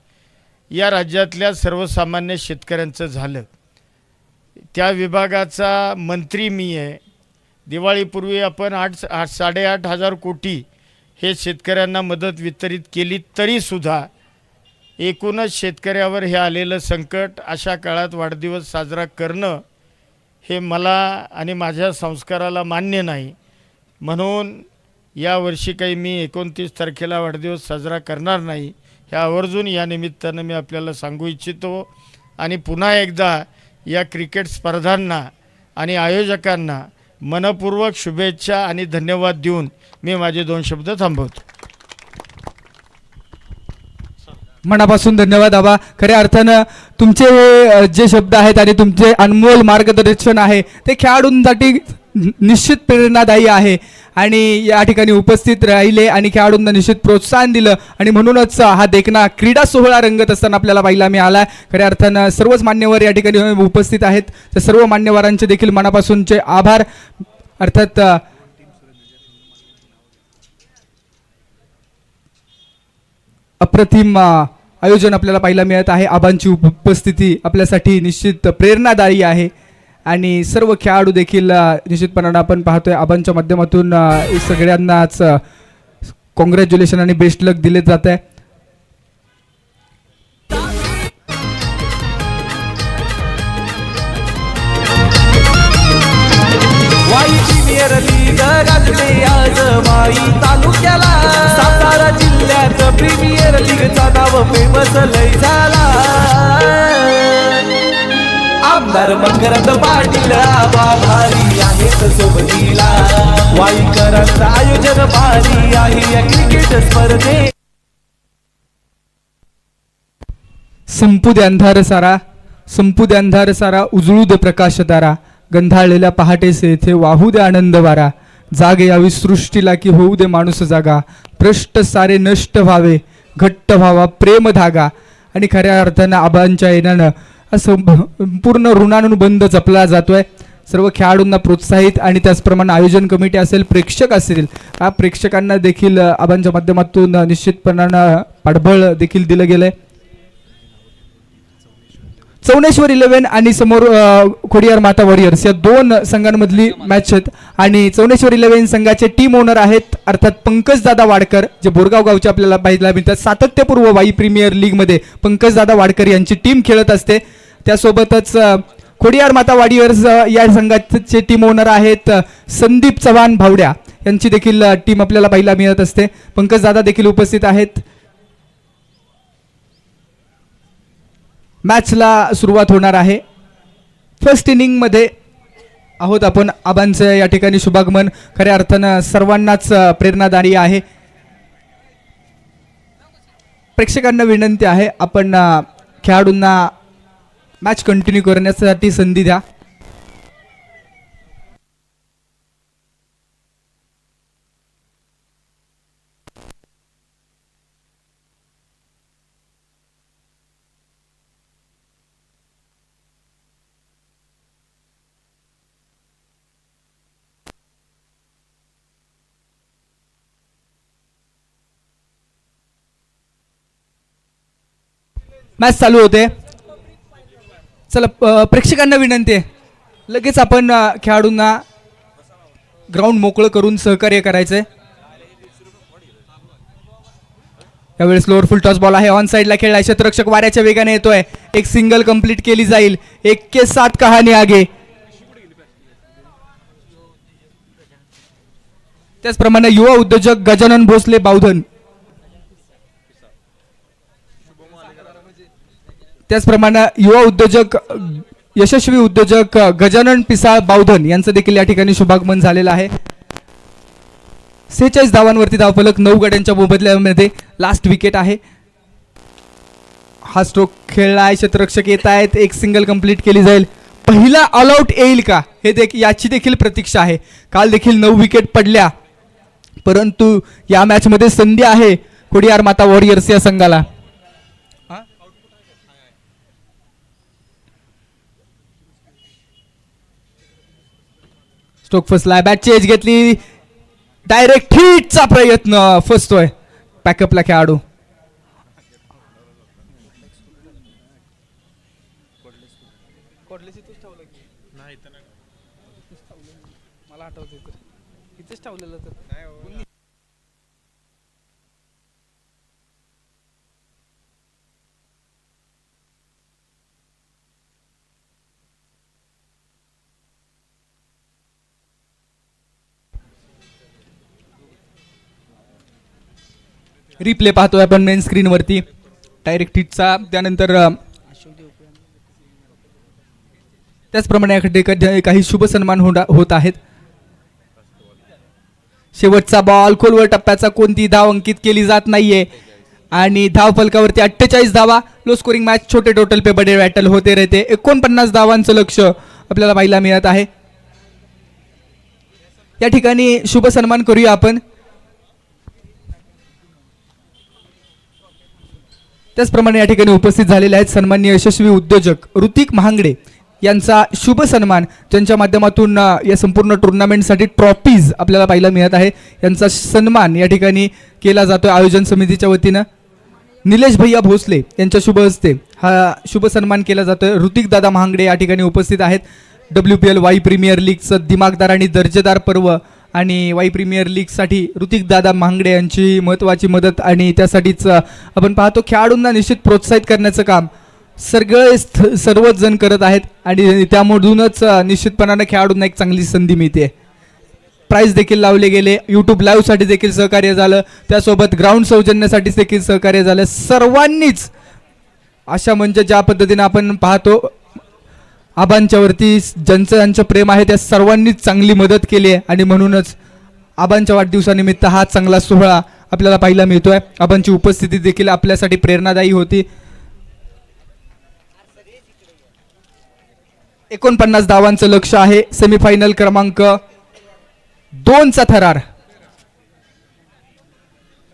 D: या राज्यातल्या सर्वसामान्य शेतकऱ्यांचं झालं. त्या विभागाचा मंत्री मी आहे. दिवाळीपूर्वी आपण 8,500 कोटी हे शेतकऱ्यांना मदत वितरित केली, तरीसुद्धा एकूणच शेतकऱ्यावर हे आलेलं संकट अशा काळात वाढदिवस साजरा करणं हे मला आणि माझ्या संस्काराला मान्य नाही. म्हणून यावर्षी काही मी 29 तारखेला वाढदिवस साजरा करणार नाही, हे आवर्जून या निमित्तानं मी आपल्याला सांगू इच्छितो. आणि पुन्हा एकदा या क्रिकेट स्पर्धांना आणि आयोजकांना मनपूर्वक शुभेच्छा आणि धन्यवाद देऊन मी माझे 2 शब्द थांबवतो.
A: मनापासून धन्यवाद आबा. खऱ्या अर्थानं तुमचे हे जे शब्द आहेत आणि तुमचे अनमोल मार्गदर्शन आहे ते खेळाडूंसाठी निश्चित प्रेरणादायी आहे. आणि या ठिकाणी उपस्थित राहिले आणि खेळाडूंना निश्चित प्रोत्साहन दिलं आणि म्हणूनच हा देखना क्रीडा सोहळा रंगत असताना आपल्याला पाहायला मिळाला. खऱ्या अर्थानं सर्वच मान्यवर या ठिकाणी उपस्थित आहेत. त्या सर्व मान्यवरांचे देखील मनापासूनचे आभार. अर्थात अप्रतिम आयोजन आपल्याला पाहायला मिळत आहे. आबांची उपस्थिती आपल्यासाठी निश्चित प्रेरणादायी आहे. आणि सर्व खेळाडू देखील निश्चितपणानं आपण पाहतोय आबांच्या माध्यमातून सगळ्यांनाच कॉंग्रॅच्युलेशन आणि बेस्ट लक दिले जात आहे.
B: वाई प्रीमियर लीग गाजते आज वाई तालुक्याला. सातारा जिल्ह्यात प्रीमियर लीगचा नाव फेमस लय झाला. आमदार मकरंद पाटील आबा भारी आहेत सोबतीला. वाईकरांचं आयोजन भारी आहे या क्रिकेट स्पर्धे.
A: संपू दे अंधार सारा, संपू दे अंधार सारा, उजळू दे प्रकाश तारा. गंधाळलेल्या पहाटेसे येथे वाहू दे आनंद वारा. जागे यावी सृष्टीला की होऊ दे माणूस जागा. भ्रष्ट सारे नष्ट व्हावे, घट्ट व्हावा प्रेम धागा. आणि खऱ्या अर्थानं आबांच्या येण्यानं असं पूर्ण ऋणानुबंध जपला जातोय. सर्व खेळाडूंना प्रोत्साहित आणि त्याचप्रमाणे आयोजन कमिटी असेल, प्रेक्षक असतील, या प्रेक्षकांना देखील आबांच्या माध्यमातून निश्चितपणानं पाठबळ देखील दिलं गेलंय. चौनेश्वर 11 आणि समोर खोडियार माता वॉरियर्स या दोन संघांमधली मॅच आहेत. आणि चौनेश्वर 11 संघाचे टीम ओनर आहेत अर्थात पंकजदादा वाडकर, जे बोरगाव गावचे आपल्याला पाहायला मिळतात. सातत्यपूर्व वाई प्रीमियर लीगमध्ये पंकजदादा वाडकर यांची टीम खेळत असते. त्यासोबतच खोडियार माता वॉरियर्स या संघाचे टीम ओनर आहेत संदीप चव्हाण भावड्या, यांची देखील टीम आपल्याला पाहायला मिळत असते. पंकजदादा देखील उपस्थित आहेत. मॅचला सुरुवात होणार आहे. फर्स्ट इनिंगमध्ये आहोत आपण. आबांचं या ठिकाणी शुभागमन खऱ्या अर्थानं सर्वांनाच प्रेरणादायी आहे. प्रेक्षकांना विनंती आहे, आपण खेळाडूंना मॅच कंटिन्यू करण्यासाठी संधी द्या. मॅच चालू होते. चला प्रेक्षकांना विनंती आहे, लगेच आपण खेळाडूंना ग्राउंड मोकळं करून सहकार्य करायचंय. यावेळेस लोअर फुल टॉस बॉल आहे, ऑन साईडला खेळला. क्षेत्ररक्षक वाऱ्याच्या वेगाने येतोय. एक सिंगल कंप्लीट केली जाईल. 1-7 कहाणी आगे. त्याचप्रमाणे युवा उद्योजक गजानन भोसले बावधन, त्याचप्रमाणे युवा उद्योजक यशस्वी उद्योजक गजानन पिसाळ बावधन यांचं देखील या ठिकाणी शुभागमन झालेलं आहे. 46 धावांवरती धावफलक, 9 गड्यांच्या मोबदल्यामध्ये लास्ट विकेट आहे. हा स्ट्रोक खेळला आहे. क्षेत्ररक्षक येत आहेत. एक सिंगल कंप्लीट केली जाईल. पहिला ऑल आउट येईल का हे याची देखील प्रतीक्षा आहे. काल देखील 9 विकेट पडल्या, परंतु या मॅच मध्ये संधी आहे खोडियार माता वॉरियर्स या संघाला. स्ट्रोक फसलाय. बॅटची एज घेतली. डायरेक्ट हिटचा प्रयत्न फसतोय. पॅकअपला खेळाडू. मला आठवतंय तर इथेच ठेवलेलं तर. रिप्ले पाहतोय आपण मेन स्क्रीनवरती डायरेक्ट हिटचा. त्यानंतर त्याचप्रमाणे काही शुभ सन्मान होत आहेत. शेवटचा बॉल खोलवर टप्प्याचा, कोणती धाव अंकित केली जात नाहीये आणि धाव फलकावरती 48 धावा. लो स्कोरिंग मॅच, छोटे टोटल पे बडे बॅटल होते रहते. 49 धावांचं लक्ष आपल्याला पाहायला मिळत आहे. या ठिकाणी शुभ सन्मान करूया आपण. त्याचप्रमाणे या ठिकाणी उपस्थित झालेले आहेत सन्माननीय यशस्वी उद्योजक ऋतिक महांगडे यांचा शुभ सन्मान, ज्यांच्या माध्यमातून या संपूर्ण टुर्नामेंटसाठी ट्रॉफीज आपल्याला पाहायला मिळत आहे. यांचा सन्मान या ठिकाणी केला जातोय आयोजन समितीच्या वतीनं. निलेश भैया भोसले यांच्या शुभ हस्ते हा शुभ सन्मान केला जातोय. ऋतिक दादा महांगडे या ठिकाणी उपस्थित आहेत. WPL वाई प्रीमियर लीगचं दिमागदार आणि दर्जेदार पर्व आणि वाई प्रीमियर लीगसाठी ऋतिक दादा महांगडे यांची महत्त्वाची मदत आणि त्यासाठीच आपण पाहतो खेळाडूंना निश्चित प्रोत्साहित करण्याचं काम सर्वच जण करत आहेत आणि त्यामधूनच निश्चितपणाने खेळाडूंना एक चांगली संधी मिळते. प्राइज देखील लावले गेले, यूट्यूब लाईव्हसाठी देखील सहकार्य झालं, त्यासोबत ग्राउंड सौजन्यासाठी देखील सहकार्य झालं. सर्वांनीच अशा म्हणजे ज्या पद्धतीने आपण पाहतो आबांच्यावरती ज्यांचं प्रेम आहे त्या सर्वांनीच चांगली मदत केली आहे आणि म्हणूनच आबांच्या वाढदिवसानिमित्त हा चांगला सोहळा आपल्याला पाहायला मिळतोय. आबांची उपस्थिती देखील आपल्यासाठी प्रेरणादायी होती. 49 धावांचं लक्ष आहे. सेमीफायनल क्रमांक 2चा थरार.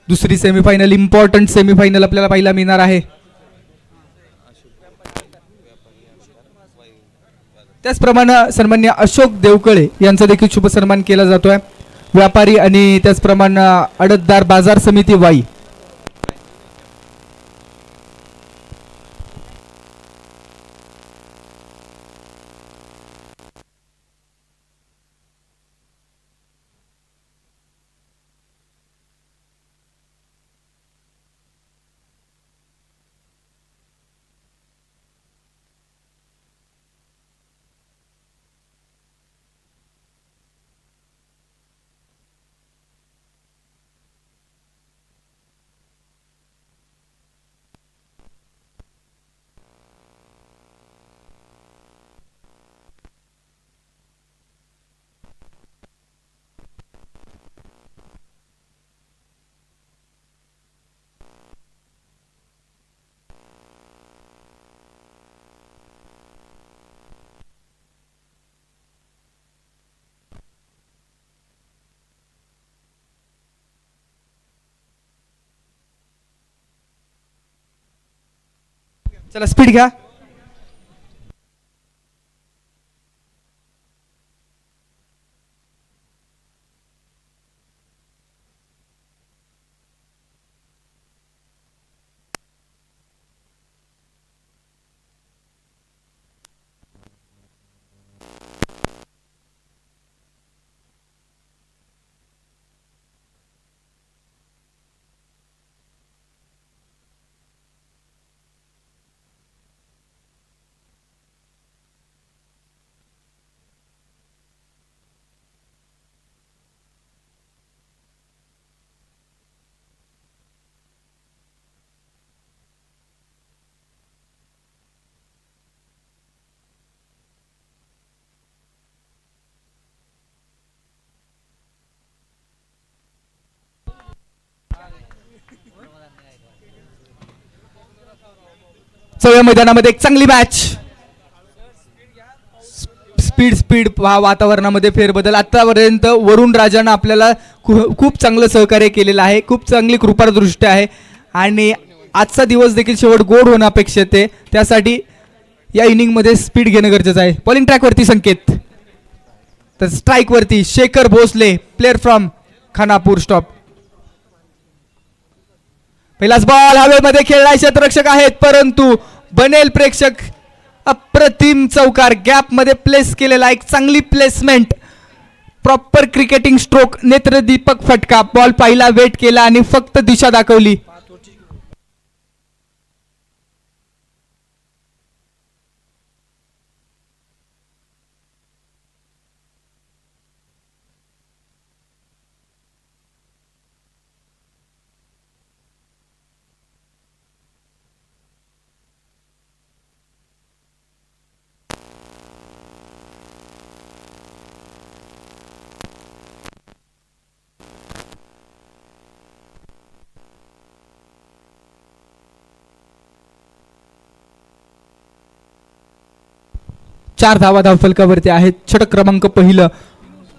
A: दुसरी सेमीफायनल, इम्पॉर्टंट सेमीफायनल आपल्याला पाहायला मिळणार आहे. त्याचप्रमाणे सन्मान्य अशोक देवकळे यांचा देखील शुभ सन्मान केला जातोय. व्यापारी आणि त्याचप्रमाणे अडतदार बाजार समिती वाई. चला स्पीड घ्या. चौया मैदानामध्ये एक चांगली मॅच. स्पीड वातावरणामध्ये फेरबदल. आतापर्यंत वरुण राजानं आपल्याला खूप चांगलं सहकार्य केलेलं आहे, खूप चांगली कृपादृष्टी आहे आणि आजचा दिवस देखील शेवट गोड होणं अपेक्षित आहे. त्यासाठी या इनिंगमध्ये स्पीड घेणं गरजेचं आहे. बॉलिंग ट्रॅकवरती संकेत, तर स्ट्राईकवरती Shekhar Bhosale, player from Khanapur. Stop. पहिलाच बॉल हवेमध्ये खेळला. क्षेत्ररक्षक आहेत परंतु बनेल प्रेक्षक. अप्रतिम चौकार गॅप मध्ये प्लेस केलेला, एक चांगली प्लेसमेंट, प्रॉपर क्रिकेटिंग स्ट्रोक, नेत्रदीपक फटका. बॉल पाहिला, वेट केला आणि फक्त दिशा दाखवली. चार धावा धावफलकावरती आहेत. षटक क्रमांक पहिलं.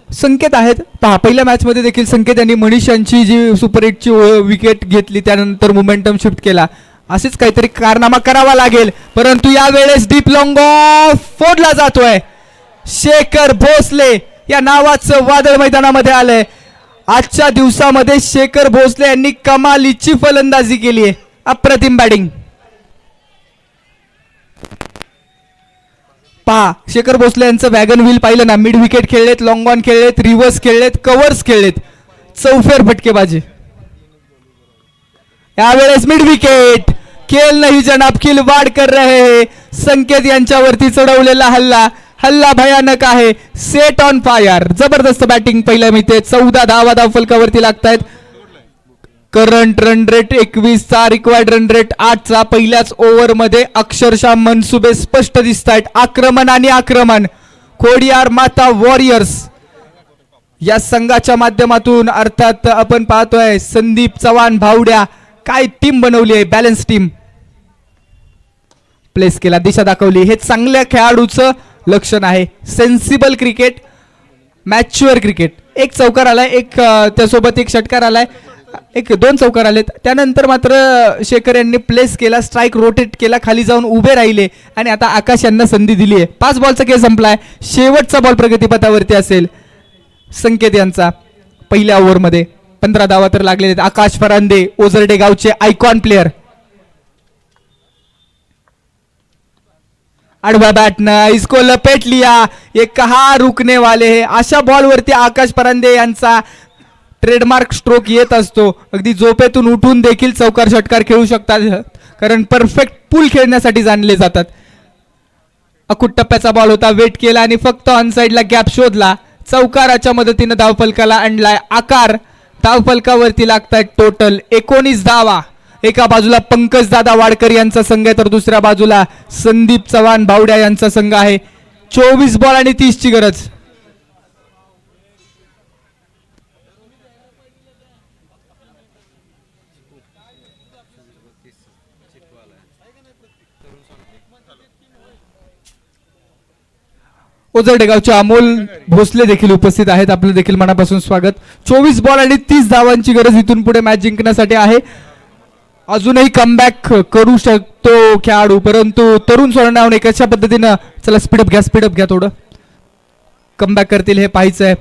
A: संकेत आहेत पहा. पहिल्या मॅच मध्ये देखील संकेत यांनी मनीष यांची जी सुपर 8ची विकेट घेतली त्यानंतर मोमेंटम शिफ्ट केला. असेच काहीतरी कारनामा करावा लागेल परंतु यावेळेस डीप लॉंग ऑफ फोडला जातोय. शेखर भोसले या नावाचं वादळ मैदानामध्ये आलंय. आजच्या दिवसामध्ये शेखर भोसले यांनी कमालीची फलंदाजी केली आहे. अप्रतिम बॅटिंग. पहा शेखर भोसले यांचं वॅगन व्हील पाहिलं ना, मिड विकेट खेळलेत, लॉंग ऑन खेळलेत, रिव्हर्स खेळलेत, कव्हर्स खेळलेत, चौफेर फटकेबाजी. यावेळेस मिड विकेट, खेल नाही जनाब खिलवाड कर रहे हैं. संकेत यांच्यावरती चढवलेला हल्ला भयानक आहे. सेट ऑन फायर, जबरदस्त बॅटिंग पहिल्या मिळते. 14 धावा धावफलकावरती लागतायत. करंट रन रेट 21चा, रिक्वायर्ड रन रेट 8चा. पहिल्याच ओव्हर मध्ये अक्षरशः मनसुबे स्पष्ट दिसत आहेत. आक्रमण आणि आक्रमण. खोडियार माता वॉरियर्स या संघाच्या माध्यमातून अर्थात आपण पाहतोय संदीप चव्हाण भावड्या काय टीम बनवली आहे, बॅलन्स टीम प्लेस केला, दिशा दाखवली. हे चांगल्या खेळाडूचं लक्षण आहे. Sensible cricket, mature cricket. एक चौकार आलाय, एक त्यासोबत एक षटकार आलाय, एक 2 चौकार आलेत. त्यानंतर मात्र शेखर यांनी प्लेस केला, स्ट्राईक रोटेट केला, खाली जाऊन उभे राहिले आणि आता आकाश यांना संधी दिली आहे. 5 बॉलचा खेळ संपलाय. शेवटचा बॉल प्रगतीपथावरती असेल संकेत यांचा. पहिल्या ओव्हरमध्ये 15 धावा तर लागलेले आहेत. आकाश फरांदे ओझरडे गावचे आयकॉन प्लेअर. आडवा बॅटनं इसको लपेट लिया, ये कहा रुकने वाले है. अशा बॉलवरती आकाश फरांदे यांचा ट्रेडमार्क स्ट्रोक येत असतो. अगदी झोपेतून उठून देखील चौकार षटकार खेळू शकतात, कारण परफेक्ट पूल खेळण्यासाठी जाणले जातात. अकुट टप्प्याचा बॉल होता, वेट केला आणि फक्त ऑन साइडला गॅप शोधला. चौकाराच्या मदतीनं धावफलकाला आणलाय आकार. धावफलकावरती लागतायत टोटल 19 धावा. एका बाजूला पंकज दादा वाडकर यांचा संघ आहे, तर दुसऱ्या बाजूला संदीप चव्हाण भावड्या यांचा संघ आहे. 24 बॉल आणि 30 ची गरज. ओझरडे गावचे अमोल भोसले देखील उपस्थित आहेत, आपलं देखील मनापासून स्वागत. 24 बॉल आणि 30 धावांची गरज इथून पुढे मॅच जिंकण्यासाठी आहे. अजूनही कमबॅक करू शकतो खेळाडू, परंतु तरुण स्वर्णावणे कशा पद्धतीनं, चला स्पीडअप घ्या थोडं, कमबॅक करतील हे पाहायचं आहे.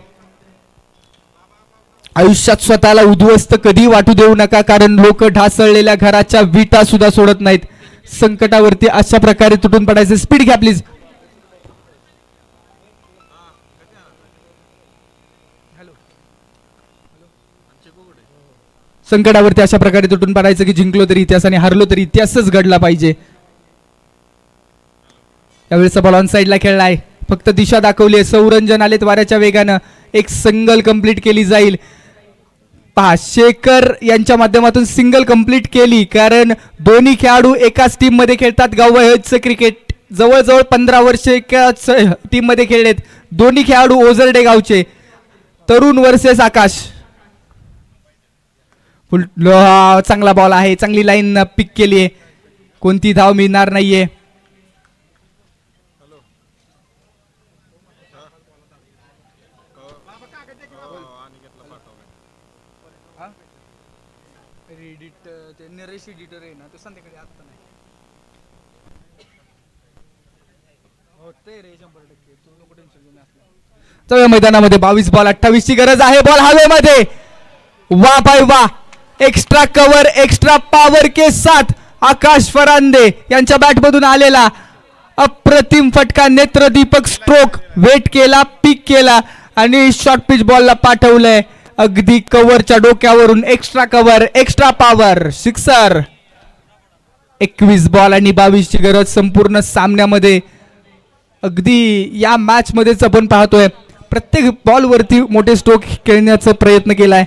A: आयुष्यात स्वतःला उद्ध्वस्त कधी वाटू देऊ नका, कारण लोक ढासळलेल्या घराच्या विटा सुद्धा सोडत नाहीत. संकटावरती अशा प्रकारे तुटून पडायचे. स्पीड घ्या प्लीज. संकटावरती अशा प्रकारे तुटून पडायचं की जिंकलो तरी इतिहास आणि हारलो तरी इतिहासच घडला पाहिजे. यावेळेस बॉल ऑन साइडला खेळलाय, फक्त दिशा दाखवली आहे. सौरंजन आलेत वाऱ्याच्या वेगानं, एक सिंगल कंप्लीट केली जाईल. पहा शेखर यांच्या माध्यमातून सिंगल कंप्लीट केली, कारण दोन्ही खेळाडू एकाच टीम मध्ये खेळतात. गावचं क्रिकेट जवळजवळ 15 वर्ष एकाच टीम मध्ये खेळलेत. दोन्ही खेळाडू ओझरडे गावचे. तरुण वर्सेस आकाश. चांगला बॉल आहे, चांगली लाईन पिक केली आहे, कोणती धाव मिळणार नाहीये. मैदानामध्ये 22 बॉल 28 ची गरज आहे. बॉल हवेमध्ये, वा बाय वा. एक्स्ट्रा कव्हर, एक्स्ट्रा पॉवर के साथ आकाश फरांदे यांच्या बॅटमधून आलेला अप्रतिम फटका. नेत्रदीपक स्ट्रोक, वेट केला, पिक केला आणि शॉर्ट पिच बॉलला पाठवलंय अगदी कव्हरच्या डोक्यावरून. Extra cover, extra power, sixer. 21 ball आणि 22 ची गरज संपूर्ण सामन्यामध्ये. अगदी या मॅच मध्येच आपण पाहतोय प्रत्येक बॉलवरती मोठे स्ट्रोक खेळण्याचा प्रयत्न केलाय.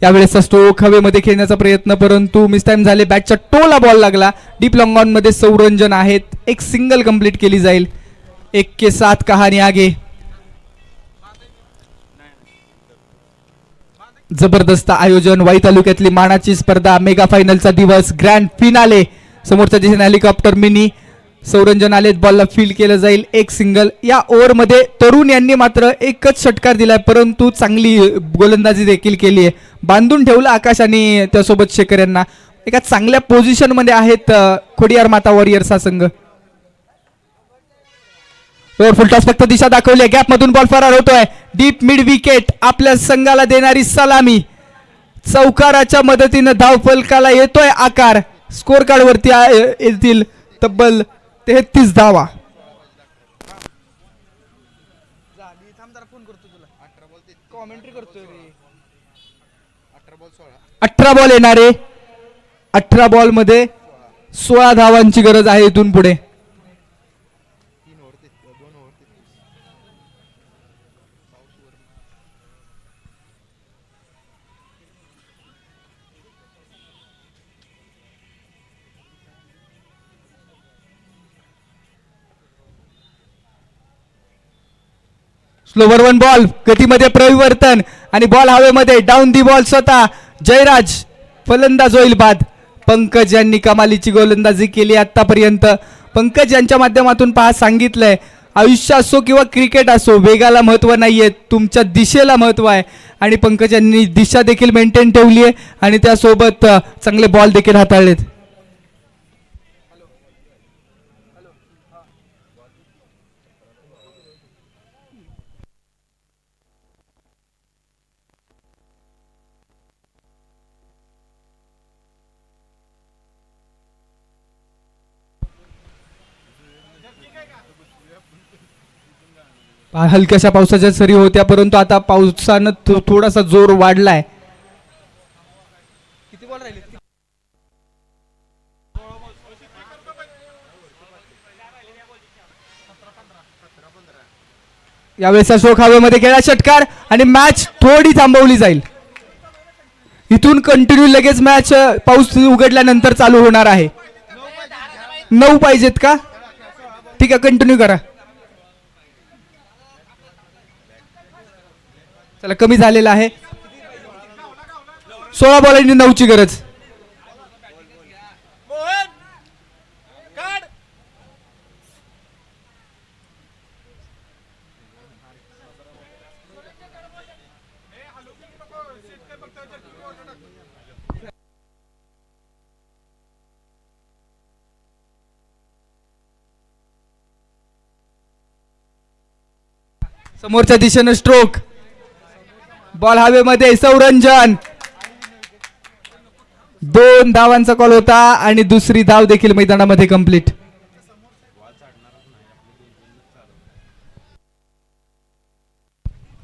A: यावेळेस स्ट्रोक हवेमध्ये खेळण्याचा प्रयत्न, परंतु मिस टाइम झाले. बॅटच्या टोला बॉल लागला. डीप लॉंग ऑन मध्ये सौरंजन आहेत. एक सिंगल कंप्लीट केली जाईल. 1 के 7 कहाणी आगे. जबरदस्त आयोजन. वाई तालुक्यातली मानाची स्पर्धा, मेगा फायनलचा दिवस, ग्रँड फिनाले. समोरच्या दिशेने हेलिकॉप्टर मिनी. सौरंजन आलेत, बॉलला फील केलं जाईल. एक सिंगल. या ओव्हरमध्ये तरुण यांनी मात्र एकच षटकार दिलाय, परंतु चांगली गोलंदाजी देखील केली आहे. बांधून ठेवलं आकाश आणि त्यासोबत शेखर यांना. एका चांगल्या पोझिशन मध्ये आहेत खोडियार माता वॉरियर्स हा संघ. फुल टॉस, फक्त दिशा दाखवली. गॅप मधून बॉल फरार होतोय. डीप मिड विकेट आपल्या संघाला देणारी सलामी. चौकाराच्या मदतीनं धावफलकाला येतोय आकार. स्कोर कार्ड वरती येतील तब्बल 33 धावा. 18 बॉल येणारे, 18 बॉल मध्ये 16 धावांची गरज आहे इथून पुढे. स्लोवर वन बॉल, गतीमध्ये परिवर्तन आणि बॉल हवेमध्ये, डाऊन दी बॉल स्वतः जयराज फलंदाज होईल बाद. पंकज यांनी कमालीची गोलंदाजी केली आतापर्यंत. पंकज यांच्या माध्यमातून पहा सांगितलंय, आयुष्य असो किंवा क्रिकेट असो, वेगाला महत्व नाहीये, तुमच्या दिशेला महत्व आहे. आणि पंकज यांनी दिशा देखील मेंटेन ठेवली आहे आणि त्यासोबत चांगले बॉल देखील हाताळलेत. हलक्याशा पावसाच्या सरी होत्या, परंतु आता पावसानं थोडासा जोर वाढलाय. किती बॉल राहिले? यावेळेचा शोक हवेमध्ये गेला षटकार आणि मॅच थोडी थांबवली जाईल. इथून कंटिन्यू लगेच मॅच पाऊस उघडल्यानंतर चालू होणार आहे. 9 पाहिजेत का? ठीक आहे, कंटिन्यू करा. चला, कमी झालेला आहे. 16 बॉल आणि 9 ची गरज. समोरच्या दिशेनं स्ट्रोक, बॉल हवेमध्ये, सौरंजन. 2 धावांचा कॉल होता आणि दुसरी धाव देखील मैदानामध्ये कंप्लीट.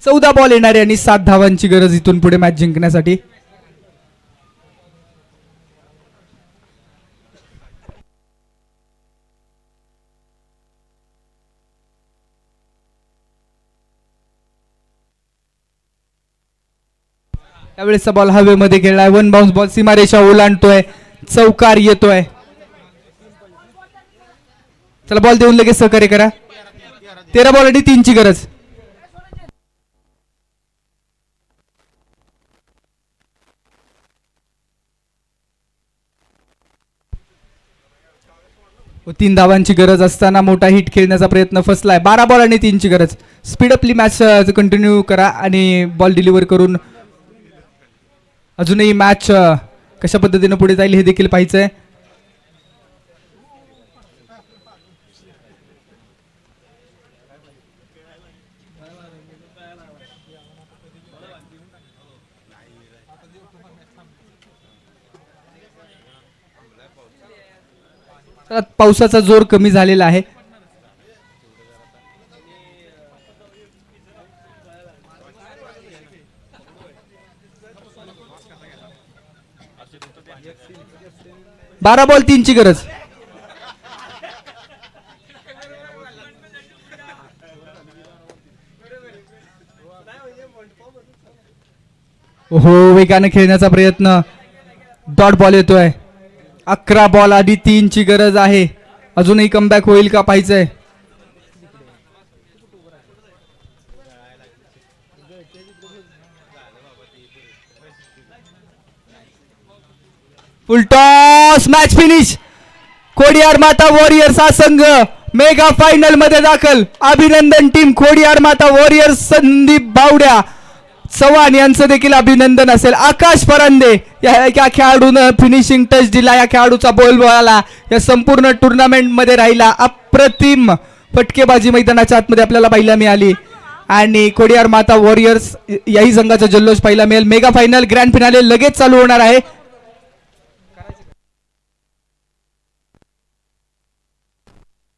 A: चौदा बॉल येणारे आणि 7 धावांची गरज इथून पुढे मॅच जिंकण्यासाठी. त्यावेळेसचा बॉल हवेमध्ये खेळलाय. 1 बाउन्स बॉल सीमारेषा ओलांडतोय, चौकार येतोय. चला, बॉल देऊन लगेच सहकार्य करा. 13 बॉल आणि 3 ची गरज. व 3 धावांची गरज असताना मोठा हिट खेळण्याचा प्रयत्न फसलाय. 12 बॉल आणि 3 ची गरज. स्पीड अपली मॅच कंटिन्यू करा आणि बॉल डिलिव्हर करून अजूनही मॅच कशा पद्धतीने पुढे जाईल हे देखील पाहायचंय. पावसाचा जोर कमी झालेला आहे. बारा बॉल 3 ची गरज. हो, वेगाने खेळण्याचा प्रयत्न. डॉट बॉल येतोय. 11 बॉल आधी 3 ची गरज आहे. अजूनही कमबॅक होईल का पाहायचंय. Full toss, match finish. Khodiyar Mata warriors हा संघ मेगा फायनल मध्ये दाखल. अभिनंदन टीम खोडियार माता वॉरियर्स. संदीप बावड्या चव्हाण यांचं देखील अभिनंदन असेल. आकाश परांदे या खेळाडूनं फिनिशिंग टच दिला. या खेळाडूचा बोलबाला या संपूर्ण टुर्नामेंट मध्ये राहिला. अप्रतिम फटकेबाजी मैदानाच्या आतमध्ये आपल्याला पाहायला मिळाली आणि खोडियार माता वॉरियर्स याही संघाचा जल्लोष पाहायला मिळेल. मेगा फायनल ग्रँड फिनाले लगेच चालू होणार आहे.